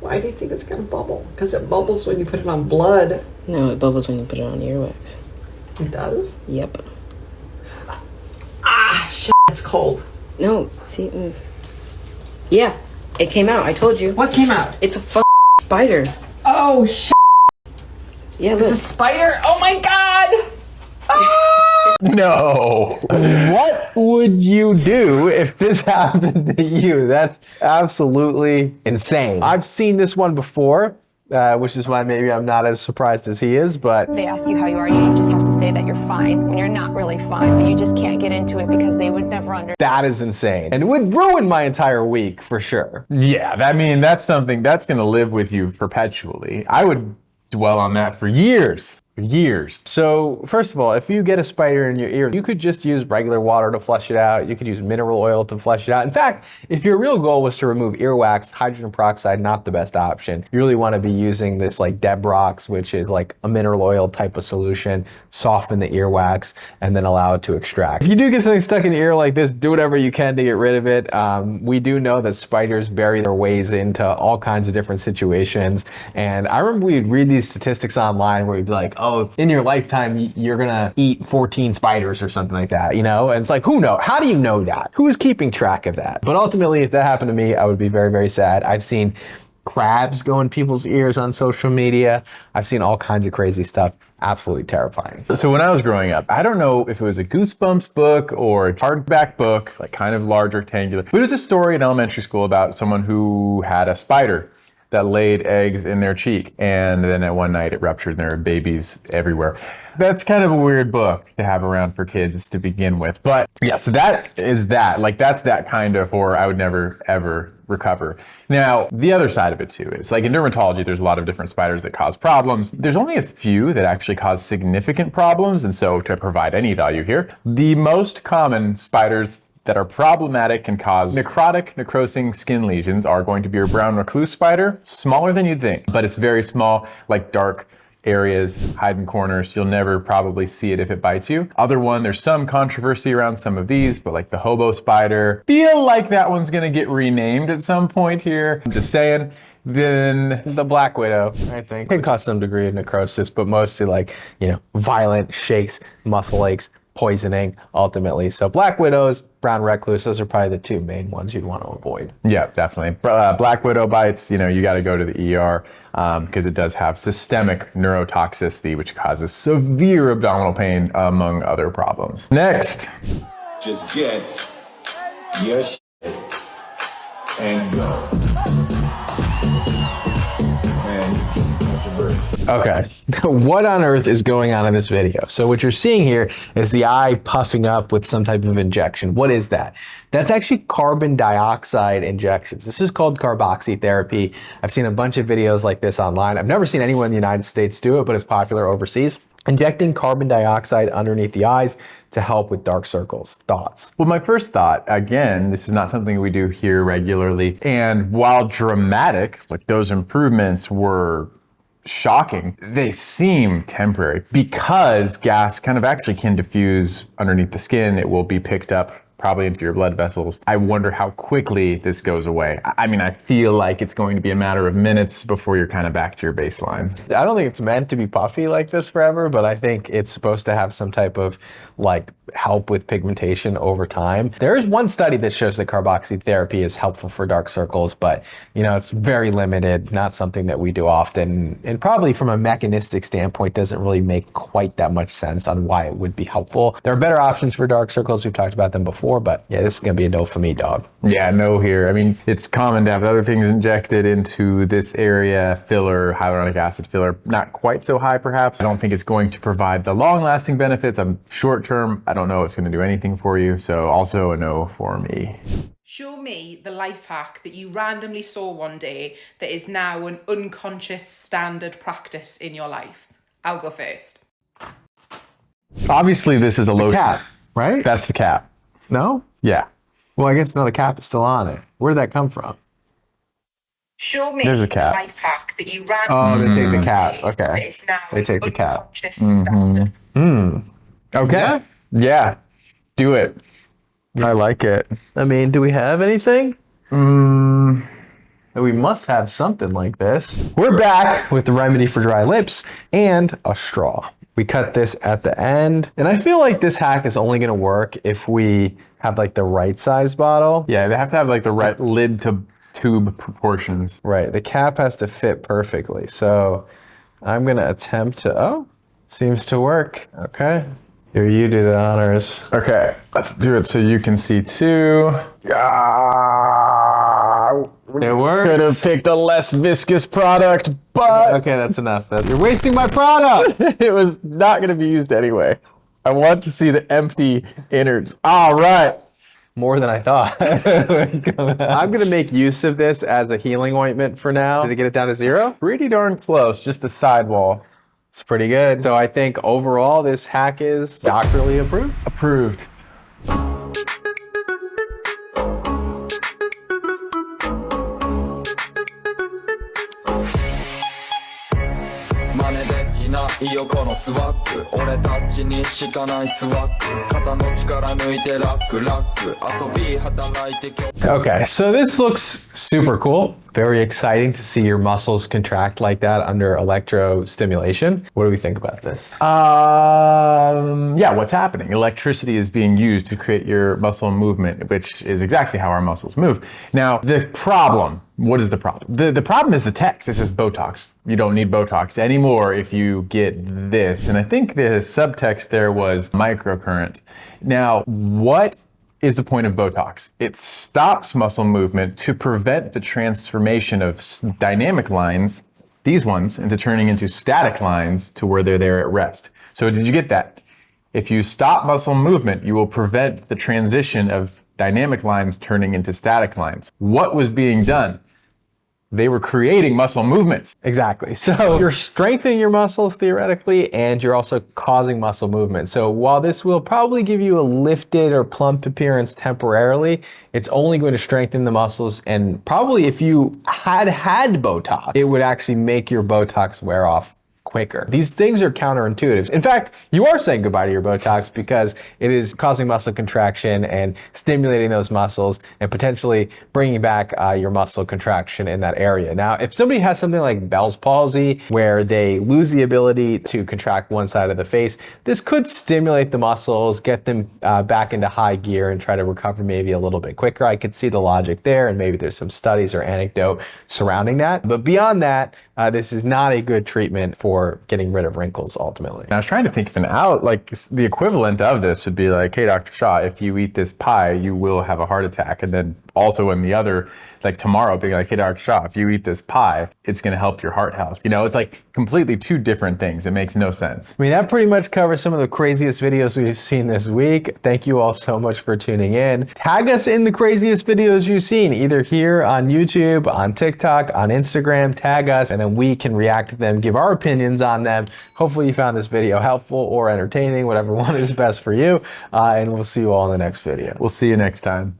Why do you think it's going to bubble? Because it bubbles when you put it on blood. No, it bubbles when you put it on earwax. It does? Yep. Ah, shit, it's cold. No, see, yeah, it came out. I told you. What came out? It's a spider. Oh, shit. Yeah, look. It's a spider? Oh, my God. Ah! No. What would you do if this happened to you? That's absolutely insane. I've seen this one before, which is why maybe I'm not as surprised as he is, but... They ask you how you are, you just have to say that you're fine when you're not really fine, but you just can't get into it because they would never understand. That is insane. And it would ruin my entire week for sure. Yeah, I mean, that's something that's going to live with you perpetually. I would dwell on that for years. So first of all, if you get a spider in your ear, you could just use regular water to flush it out. You could use mineral oil to flush it out. In fact, if your real goal was to remove earwax, hydrogen peroxide, not the best option. You really want to be using this like Debrox, which is like a mineral oil type of solution, soften the earwax, and then allow it to extract. If you do get something stuck in your ear like this, do whatever you can to get rid of it. We do know that spiders bury their ways into all kinds of different situations. And I remember we'd read these statistics online where we'd be like, oh, in your lifetime, you're gonna eat 14 spiders or something like that, you know? And it's like, who knows? How do you know that? Who is keeping track of that? But ultimately, if that happened to me, I would be very, very sad. I've seen crabs go in people's ears on social media. I've seen all kinds of crazy stuff. Absolutely terrifying. So when I was growing up, I don't know if it was a Goosebumps book or a hardback book, like kind of large, rectangular, but it was a story in elementary school about someone who had a spider that laid eggs in their cheek. And then at one night it ruptured and there were babies everywhere. That's kind of a weird book to have around for kids to begin with. But yeah, so that is that. Like that's that kind of horror I would never, ever recover. Now, the other side of it too is like in dermatology, there's a lot of different spiders that cause problems. There's only a few that actually cause significant problems. And so to provide any value here, the most common spiders that are problematic and cause necrotic, necrosing skin lesions are going to be your brown recluse spider, smaller than you'd think, but it's very small, like dark areas, hiding corners. You'll never probably see it if it bites you. Other one, there's some controversy around some of these, but like the hobo spider, feel like that one's gonna get renamed at some point here. I'm just saying. Then the black widow, I think, can cause some degree of necrosis, but mostly like, you know, violent shakes, muscle aches, poisoning ultimately. So black widows, brown recluse, those are probably the two main ones you'd want to avoid. Yeah, definitely. Black widow bites, you know, you got to go to the ER because it does have systemic neurotoxicity, which causes severe abdominal pain, among other problems. Next. Just get your shit and go. Okay, what on earth is going on in this video? So what you're seeing here is the eye puffing up with some type of injection. What is that? That's actually carbon dioxide injections. This is called carboxytherapy. I've seen a bunch of videos like this online. I've never seen anyone in the United States do it, but it's popular overseas. Injecting carbon dioxide underneath the eyes to help with dark circles. Thoughts? Well, my first thought, again, this is not something we do here regularly. And while dramatic, like those improvements were shocking, they seem temporary because gas kind of actually can diffuse underneath the skin. It will be picked up probably into your blood vessels. I wonder how quickly this goes away. I mean, I feel like it's going to be a matter of minutes before you're kind of back to your baseline. I don't think it's meant to be puffy like this forever, but I think it's supposed to have some type of like help with pigmentation over time. There is one study that shows that carboxytherapy is helpful for dark circles, but you know, it's very limited, not something that we do often, and probably from a mechanistic standpoint doesn't really make quite that much sense on why it would be helpful. There are better options for dark circles. We've talked about them before, but yeah, this is gonna be a no for me, dog. Yeah, no here. I mean, it's common to have other things injected into this area. Filler, hyaluronic acid filler, not quite so high perhaps. I don't think it's going to provide the long-lasting benefits. Short term, I don't know if it's going to do anything for you. So also a no for me. Show me the life hack that you randomly saw one day that is now an unconscious standard practice in your life. I'll go first. Obviously, this is a lotion. Cap, right? That's the cap. No? Yeah. Well, I guess no, the cap is still on it. Where did that come from? Show me There's a the cap. life hack that you randomly Oh, saw they take the one cap. day Okay. that is now They take an the cap. unconscious standard. Okay. Yeah. Do it. I like it. I mean, do we have anything? We must have something like this. We're back with the remedy for dry lips and a straw. We cut this at the end. And I feel like this hack is only gonna work if we have like the right size bottle. Yeah, they have to have like the right lid to tube proportions. Right, the cap has to fit perfectly. So I'm gonna attempt to, oh, seems to work. Okay, here you do the honors. Okay, let's do it so you can see too. It works. Could have picked a less viscous product, but Okay, that's enough. You're wasting my product. it was not going to be used anyway. I want to see the empty innards. All right. More than I thought. I'm gonna make use of this as a healing ointment for now. Did it get it down to 0? Pretty darn close, just the sidewall. It's pretty good. So I think overall this hack is doctorally approved. Approved. Okay, so this looks super cool. Very exciting to see your muscles contract like that under electro stimulation. What do we think about this? Yeah, what's happening? Electricity is being used to create your muscle movement, which is exactly how our muscles move. Now, the problem, what is the problem? The problem is the text. This is Botox. You don't need Botox anymore if you get this. And I think the subtext there was microcurrent. Now, what is the point of Botox? It stops muscle movement to prevent the transformation of dynamic lines, these ones, into turning into static lines to where they're there at rest. So did you get that? If you stop muscle movement, you will prevent the transition of dynamic lines turning into static lines. What was being done? They were creating muscle movement. Exactly. So you're strengthening your muscles theoretically, and you're also causing muscle movement. So while this will probably give you a lifted or plumped appearance temporarily, it's only going to strengthen the muscles. And probably if you had Botox, it would actually make your Botox wear off quicker. These things are counterintuitive. In fact, you are saying goodbye to your Botox because it is causing muscle contraction and stimulating those muscles and potentially bringing back your muscle contraction in that area. Now, if somebody has something like Bell's palsy, where they lose the ability to contract one side of the face, this could stimulate the muscles, get them back into high gear and try to recover maybe a little bit quicker. I could see the logic there, and maybe there's some studies or anecdote surrounding that. But beyond that, this is not a good treatment for getting rid of wrinkles ultimately. And I was trying to think of an out, like the equivalent of this would be like, hey, Dr. Shah, if you eat this pie, you will have a heart attack. And then also in the other, like tomorrow being like, hey, Dr. Shah, if you eat this pie, it's going to help your heart health. You know, it's like completely two different things. It makes no sense. I mean, that pretty much covers some of the craziest videos we've seen this week. Thank you all so much for tuning in. Tag us in the craziest videos you've seen, either here on YouTube, on TikTok, on Instagram. Tag us, and then we can react to them, give our opinions on them. Hopefully you found this video helpful or entertaining, whatever one is best for you. And we'll see you all in the next video. We'll see you next time.